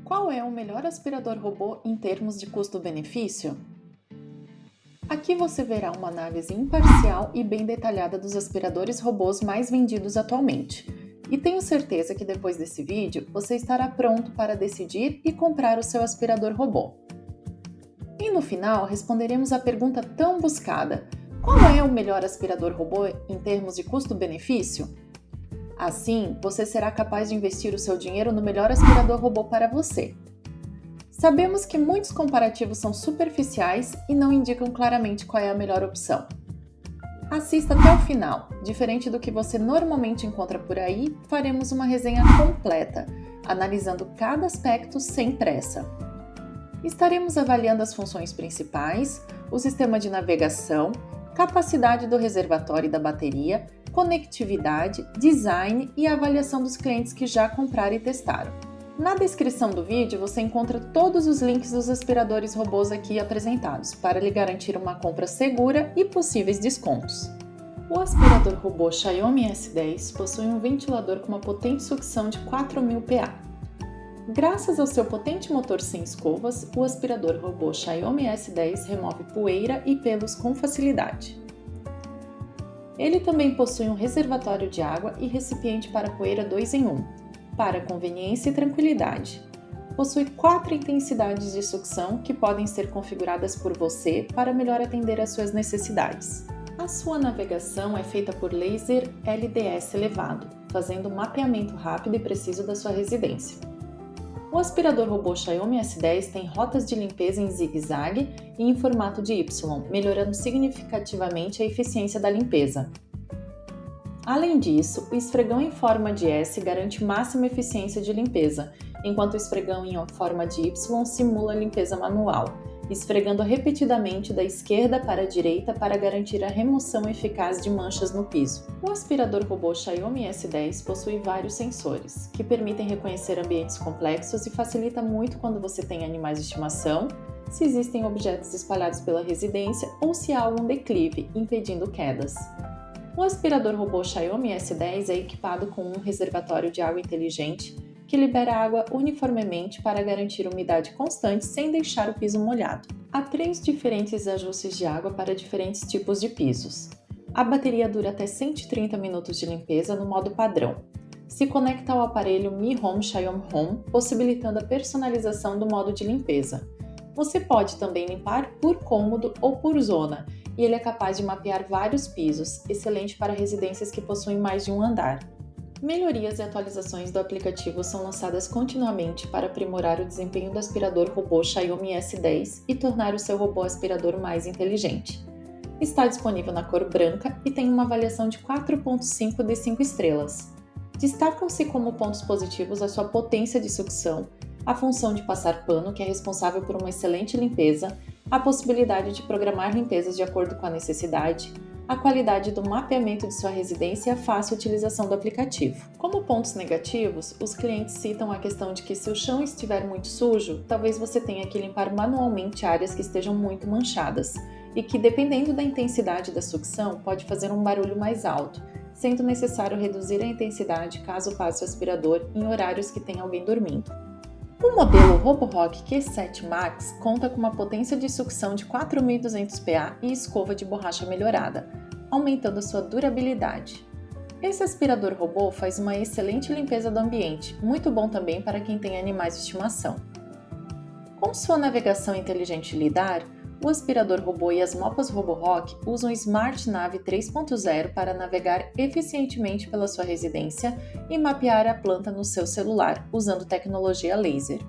Qual é o melhor aspirador robô em termos de custo-benefício? Aqui você verá uma análise imparcial e bem detalhada dos aspiradores robôs mais vendidos atualmente. E tenho certeza que depois desse vídeo você estará pronto para decidir e comprar o seu aspirador robô. E no final responderemos a pergunta tão buscada: qual é o melhor aspirador robô em termos de custo-benefício? Assim, você será capaz de investir o seu dinheiro no melhor aspirador robô para você. Sabemos que muitos comparativos são superficiais e não indicam claramente qual é a melhor opção. Assista até o final. Diferente do que você normalmente encontra por aí, faremos uma resenha completa, analisando cada aspecto sem pressa. Estaremos avaliando as funções principais, o sistema de navegação, capacidade do reservatório e da bateria, conectividade, design e avaliação dos clientes que já compraram e testaram. Na descrição do vídeo você encontra todos os links dos aspiradores robôs aqui apresentados, para lhe garantir uma compra segura e possíveis descontos. O aspirador robô Xiaomi S10 possui um ventilador com uma potente sucção de 4.000 PA. Graças ao seu potente motor sem escovas, o aspirador robô Xiaomi S10 remove poeira e pelos com facilidade. Ele também possui um reservatório de água e recipiente para poeira 2 em 1, para conveniência e tranquilidade. Possui 4 intensidades de sucção que podem ser configuradas por você para melhor atender às suas necessidades. A sua navegação é feita por laser LDS elevado, fazendo um mapeamento rápido e preciso da sua residência. O aspirador robô Xiaomi S10 tem rotas de limpeza em zigue-zague e em formato de Y, melhorando significativamente a eficiência da limpeza. Além disso, o esfregão em forma de S garante máxima eficiência de limpeza, enquanto o esfregão em forma de Y simula a limpeza manual, esfregando repetidamente da esquerda para a direita para garantir a remoção eficaz de manchas no piso. O aspirador robô Xiaomi S10 possui vários sensores, que permitem reconhecer ambientes complexos e facilita muito quando você tem animais de estimação, se existem objetos espalhados pela residência ou se há algum declive, impedindo quedas. O aspirador robô Xiaomi S10 é equipado com um reservatório de água inteligente que libera água uniformemente para garantir umidade constante sem deixar o piso molhado. Há 3 diferentes ajustes de água para diferentes tipos de pisos. A bateria dura até 130 minutos de limpeza no modo padrão. Se conecta ao aparelho Mi Home Xiaomi Home, possibilitando a personalização do modo de limpeza. Você pode também limpar por cômodo ou por zona, e ele é capaz de mapear vários pisos, excelente para residências que possuem mais de um andar. Melhorias e atualizações do aplicativo são lançadas continuamente para aprimorar o desempenho do aspirador robô Xiaomi S10 e tornar o seu robô aspirador mais inteligente. Está disponível na cor branca e tem uma avaliação de 4.5 de 5 estrelas. Destacam-se como pontos positivos a sua potência de sucção, a função de passar pano, que é responsável por uma excelente limpeza, a possibilidade de programar limpezas de acordo com a necessidade, a qualidade do mapeamento de sua residência e a fácil utilização do aplicativo. Como pontos negativos, os clientes citam a questão de que se o chão estiver muito sujo, talvez você tenha que limpar manualmente áreas que estejam muito manchadas, e que, dependendo da intensidade da sucção, pode fazer um barulho mais alto, sendo necessário reduzir a intensidade caso passe o aspirador em horários que tem alguém dormindo. O modelo Roborock Q7 Max conta com uma potência de sucção de 4.200 PA e escova de borracha melhorada, aumentando a sua durabilidade. Esse aspirador robô faz uma excelente limpeza do ambiente, muito bom também para quem tem animais de estimação. Com sua navegação inteligente LiDAR, o aspirador robô e as mopas Roborock usam Smart Nav 3.0 para navegar eficientemente pela sua residência e mapear a planta no seu celular, usando tecnologia laser.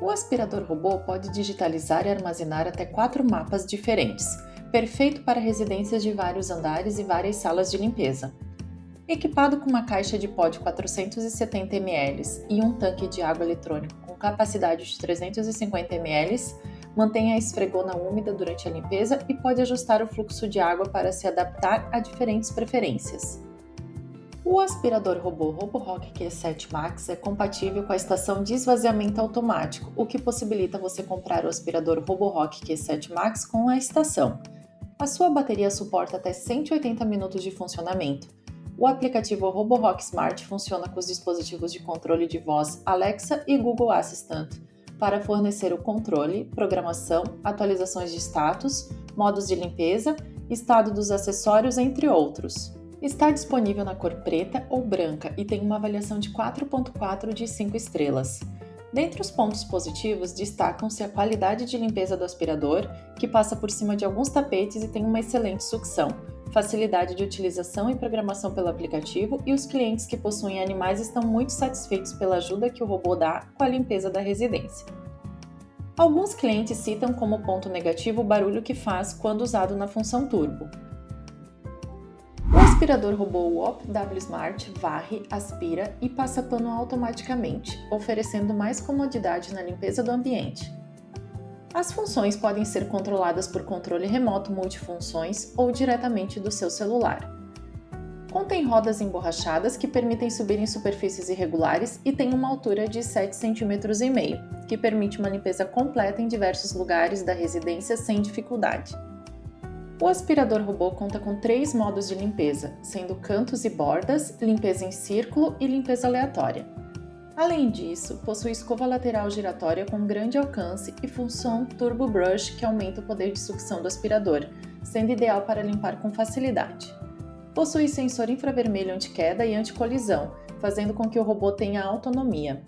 O aspirador robô pode digitalizar e armazenar até 4 mapas diferentes, perfeito para residências de vários andares e várias salas de limpeza. Equipado com uma caixa de pó de 470 ml e um tanque de água eletrônico com capacidade de 350 ml, mantém a esfregona úmida durante a limpeza e pode ajustar o fluxo de água para se adaptar a diferentes preferências. O aspirador robô Roborock Q7 Max é compatível com a estação de esvaziamento automático, o que possibilita você comprar o aspirador Roborock Q7 Max com a estação. A sua bateria suporta até 180 minutos de funcionamento. O aplicativo Roborock Smart funciona com os dispositivos de controle de voz Alexa e Google Assistant para fornecer o controle, programação, atualizações de status, modos de limpeza, estado dos acessórios, entre outros. Está disponível na cor preta ou branca e tem uma avaliação de 4.4 de 5 estrelas. Dentre os pontos positivos, destacam-se a qualidade de limpeza do aspirador, que passa por cima de alguns tapetes e tem uma excelente sucção, facilidade de utilização e programação pelo aplicativo, e os clientes que possuem animais estão muito satisfeitos pela ajuda que o robô dá com a limpeza da residência. Alguns clientes citam como ponto negativo o barulho que faz quando usado na função turbo. O aspirador robô WOP W Smart varre, aspira e passa pano automaticamente, oferecendo mais comodidade na limpeza do ambiente. As funções podem ser controladas por controle remoto multifunções ou diretamente do seu celular. Contém rodas emborrachadas que permitem subir em superfícies irregulares e tem uma altura de 7,5 cm, que permite uma limpeza completa em diversos lugares da residência sem dificuldade. O aspirador robô conta com 3 modos de limpeza, sendo cantos e bordas, limpeza em círculo e limpeza aleatória. Além disso, possui escova lateral giratória com grande alcance e função Turbo Brush, que aumenta o poder de sucção do aspirador, sendo ideal para limpar com facilidade. Possui sensor infravermelho anti-queda e anti-colisão, fazendo com que o robô tenha autonomia.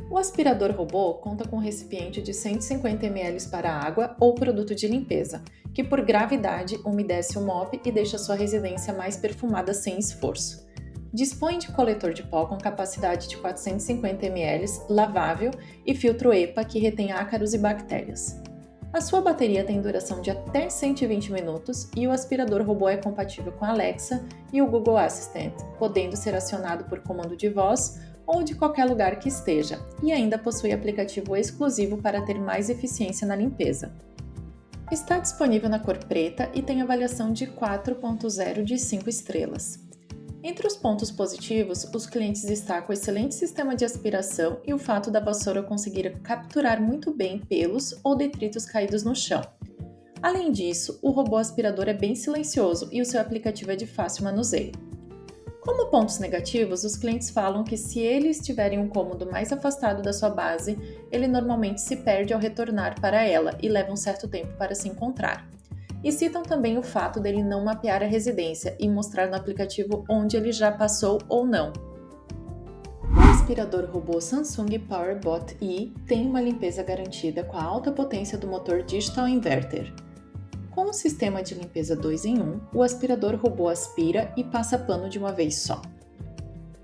O aspirador robô conta com um recipiente de 150 ml para água ou produto de limpeza, que por gravidade umedece o mop e deixa sua residência mais perfumada sem esforço. Dispõe de coletor de pó com capacidade de 450 ml, lavável e filtro EPA que retém ácaros e bactérias. A sua bateria tem duração de até 120 minutos e o aspirador robô é compatível com a Alexa e o Google Assistant, podendo ser acionado por comando de voz ou de qualquer lugar que esteja, e ainda possui aplicativo exclusivo para ter mais eficiência na limpeza. Está disponível na cor preta e tem avaliação de 4.0 de 5 estrelas. Entre os pontos positivos, os clientes destacam o excelente sistema de aspiração e o fato da vassoura conseguir capturar muito bem pelos ou detritos caídos no chão. Além disso, o robô aspirador é bem silencioso e o seu aplicativo é de fácil manuseio. Como pontos negativos, os clientes falam que se ele estiver em um cômodo mais afastado da sua base, ele normalmente se perde ao retornar para ela e leva um certo tempo para se encontrar. E citam também o fato dele não mapear a residência e mostrar no aplicativo onde ele já passou ou não. O aspirador robô Samsung PowerBot E tem uma limpeza garantida com a alta potência do motor Digital Inverter. Com o sistema de limpeza 2 em 1, o aspirador robô aspira e passa pano de uma vez só.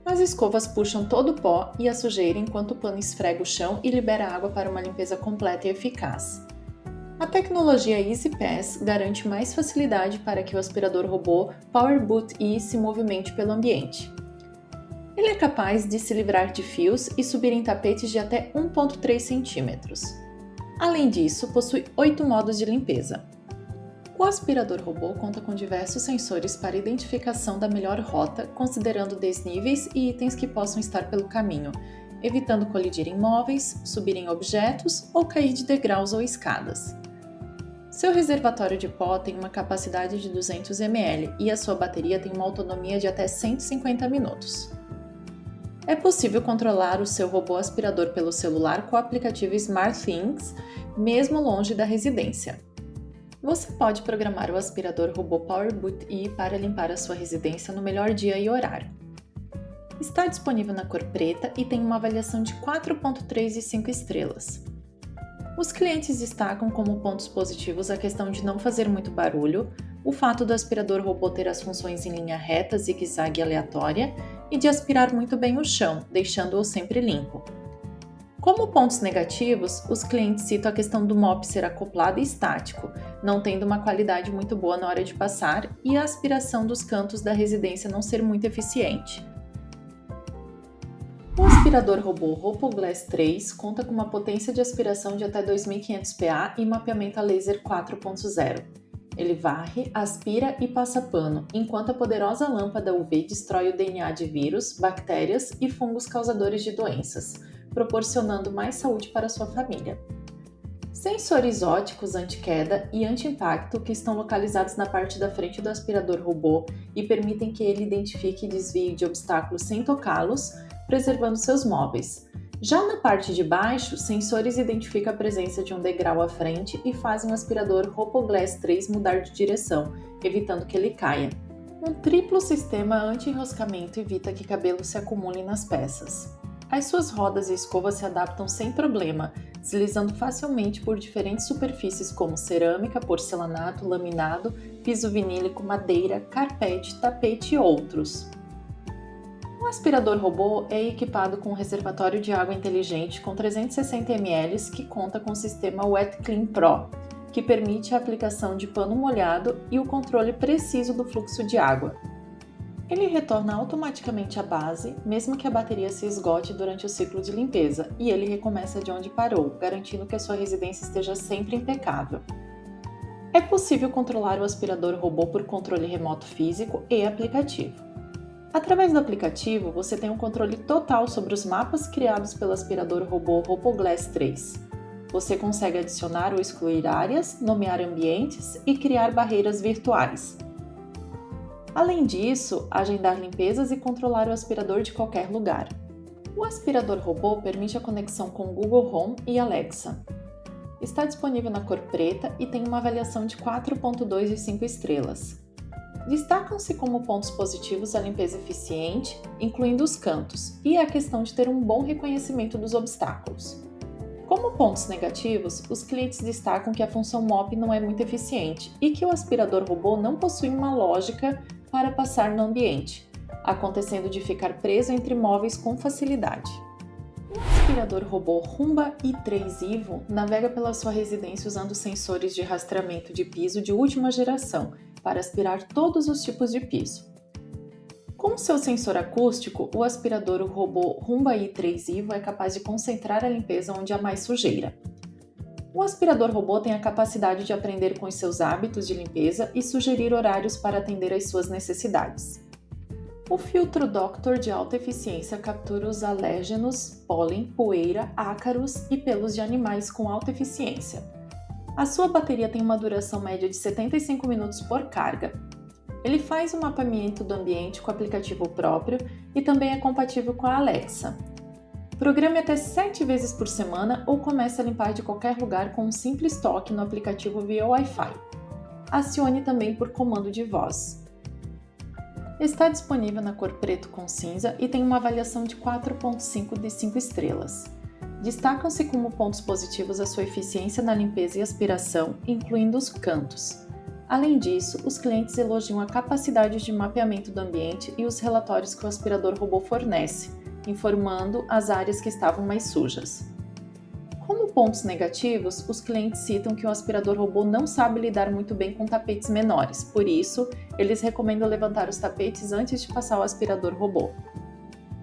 As escovas puxam todo o pó e a sujeira enquanto o pano esfrega o chão e libera água para uma limpeza completa e eficaz. A tecnologia Easy Pass garante mais facilidade para que o aspirador robô PowerBot E se movimente pelo ambiente. Ele é capaz de se livrar de fios e subir em tapetes de até 1,3 cm. Além disso, possui 8 modos de limpeza. O aspirador robô conta com diversos sensores para identificação da melhor rota, considerando desníveis e itens que possam estar pelo caminho, evitando colidir em móveis, subir em objetos ou cair de degraus ou escadas. Seu reservatório de pó tem uma capacidade de 200 ml e a sua bateria tem uma autonomia de até 150 minutos. É possível controlar o seu robô aspirador pelo celular com o aplicativo SmartThings, mesmo longe da residência. Você pode programar o aspirador robô PowerBot E para limpar a sua residência no melhor dia e horário. Está disponível na cor preta e tem uma avaliação de 4.3 de 5 estrelas. Os clientes destacam como pontos positivos a questão de não fazer muito barulho, o fato do aspirador robô ter as funções em linha reta, zigue-zague e aleatória e de aspirar muito bem o chão, deixando-o sempre limpo. Como pontos negativos, os clientes citam a questão do mop ser acoplado e estático, não tendo uma qualidade muito boa na hora de passar e a aspiração dos cantos da residência não ser muito eficiente. O aspirador robô Rhopoglass 3 conta com uma potência de aspiração de até 2.500 PA e mapeamento a laser 4.0. Ele varre, aspira e passa pano, enquanto a poderosa lâmpada UV destrói o DNA de vírus, bactérias e fungos causadores de doenças, proporcionando mais saúde para sua família. Sensores ópticos anti-queda e anti-impacto que estão localizados na parte da frente do aspirador robô e permitem que ele identifique e desvie de obstáculos sem tocá-los, preservando seus móveis. Já na parte de baixo, sensores identificam a presença de um degrau à frente e fazem o aspirador RoboGlass 3 mudar de direção, evitando que ele caia. Um triplo sistema anti-enroscamento evita que cabelo se acumule nas peças. As suas rodas e escova se adaptam sem problema, deslizando facilmente por diferentes superfícies como cerâmica, porcelanato, laminado, piso vinílico, madeira, carpete, tapete e outros. O aspirador robô é equipado com um reservatório de água inteligente com 360 ml que conta com o sistema Wet Clean Pro, que permite a aplicação de pano molhado e o controle preciso do fluxo de água. Ele retorna automaticamente à base, mesmo que a bateria se esgote durante o ciclo de limpeza, e ele recomeça de onde parou, garantindo que a sua residência esteja sempre impecável. É possível controlar o aspirador robô por controle remoto físico e aplicativo. Através do aplicativo, você tem um controle total sobre os mapas criados pelo aspirador robô RoboGlass 3. Você consegue adicionar ou excluir áreas, nomear ambientes e criar barreiras virtuais. Além disso, agendar limpezas e controlar o aspirador de qualquer lugar. O aspirador robô permite a conexão com Google Home e Alexa. Está disponível na cor preta e tem uma avaliação de 4.2 de 5 estrelas. Destacam-se como pontos positivos a limpeza eficiente, incluindo os cantos, e a questão de ter um bom reconhecimento dos obstáculos. Como pontos negativos, os clientes destacam que a função MOP não é muito eficiente e que o aspirador robô não possui uma lógica para passar no ambiente, acontecendo de ficar preso entre móveis com facilidade. O aspirador robô Roomba i3 Evo navega pela sua residência usando sensores de rastreamento de piso de última geração para aspirar todos os tipos de piso. Com seu sensor acústico, o aspirador robô Roomba i3 Evo é capaz de concentrar a limpeza onde há mais sujeira. O aspirador robô tem a capacidade de aprender com os seus hábitos de limpeza e sugerir horários para atender às suas necessidades. O filtro Doctor de alta eficiência captura os alérgenos, pólen, poeira, ácaros e pelos de animais com alta eficiência. A sua bateria tem uma duração média de 75 minutos por carga. Ele faz o mapeamento do ambiente com o aplicativo próprio e também é compatível com a Alexa. Programe até 7 vezes por semana ou comece a limpar de qualquer lugar com um simples toque no aplicativo via Wi-Fi. Acione também por comando de voz. Está disponível na cor preto com cinza e tem uma avaliação de 4.5 de 5 estrelas. Destacam-se como pontos positivos a sua eficiência na limpeza e aspiração, incluindo os cantos. Além disso, os clientes elogiam a capacidade de mapeamento do ambiente e os relatórios que o aspirador robô fornece, informando as áreas que estavam mais sujas. Como pontos negativos, os clientes citam que o aspirador robô não sabe lidar muito bem com tapetes menores, por isso, eles recomendam levantar os tapetes antes de passar o aspirador robô.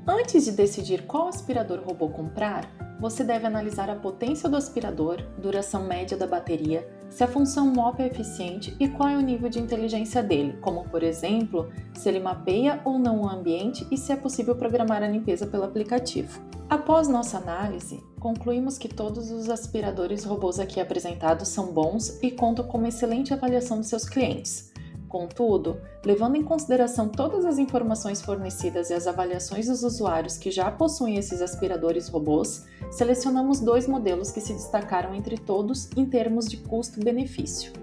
Antes de decidir qual aspirador robô comprar, você deve analisar a potência do aspirador, duração média da bateria, se a função MOP é eficiente e qual é o nível de inteligência dele, como por exemplo, se ele mapeia ou não o ambiente e se é possível programar a limpeza pelo aplicativo. Após nossa análise, concluímos que todos os aspiradores robôs aqui apresentados são bons e contam com uma excelente avaliação dos seus clientes. Contudo, levando em consideração todas as informações fornecidas e as avaliações dos usuários que já possuem esses aspiradores robôs, selecionamos 2 modelos que se destacaram entre todos em termos de custo-benefício.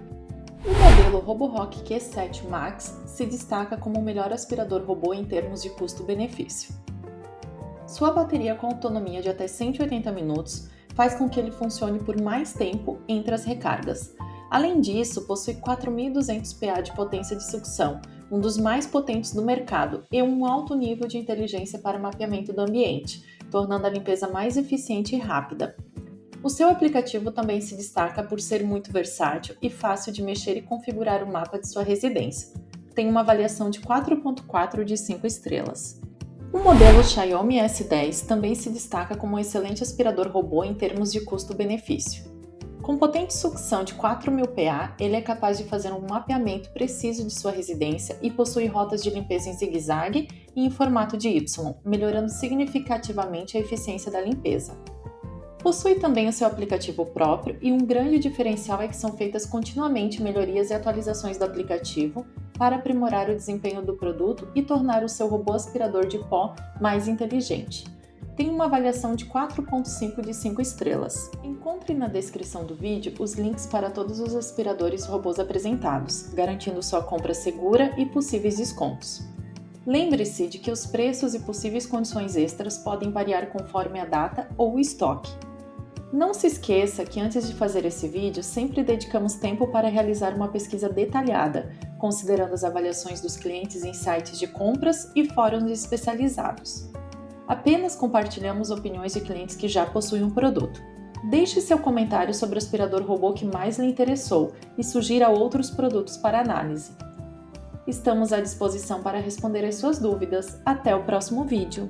O modelo Roborock Q7 Max se destaca como o melhor aspirador robô em termos de custo-benefício. Sua bateria com autonomia de até 180 minutos faz com que ele funcione por mais tempo entre as recargas. Além disso, possui 4.200 PA de potência de sucção, um dos mais potentes do mercado, e um alto nível de inteligência para mapeamento do ambiente, tornando a limpeza mais eficiente e rápida. O seu aplicativo também se destaca por ser muito versátil e fácil de mexer e configurar o mapa de sua residência. Tem uma avaliação de 4.4 de 5 estrelas. O modelo Xiaomi S10 também se destaca como um excelente aspirador robô em termos de custo-benefício. Com potente sucção de 4.000 PA, ele é capaz de fazer um mapeamento preciso de sua residência e possui rotas de limpeza em zigue-zague e em formato de Y, melhorando significativamente a eficiência da limpeza. Possui também o seu aplicativo próprio e um grande diferencial é que são feitas continuamente melhorias e atualizações do aplicativo para aprimorar o desempenho do produto e tornar o seu robô aspirador de pó mais inteligente. Tem uma avaliação de 4,5 de 5 estrelas. Encontre na descrição do vídeo os links para todos os aspiradores robôs apresentados, garantindo sua compra segura e possíveis descontos. Lembre-se de que os preços e possíveis condições extras podem variar conforme a data ou o estoque. Não se esqueça que antes de fazer esse vídeo, sempre dedicamos tempo para realizar uma pesquisa detalhada, considerando as avaliações dos clientes em sites de compras e fóruns especializados. Apenas compartilhamos opiniões de clientes que já possuem um produto. Deixe seu comentário sobre o aspirador robô que mais lhe interessou e sugira outros produtos para análise. Estamos à disposição para responder as suas dúvidas. Até o próximo vídeo!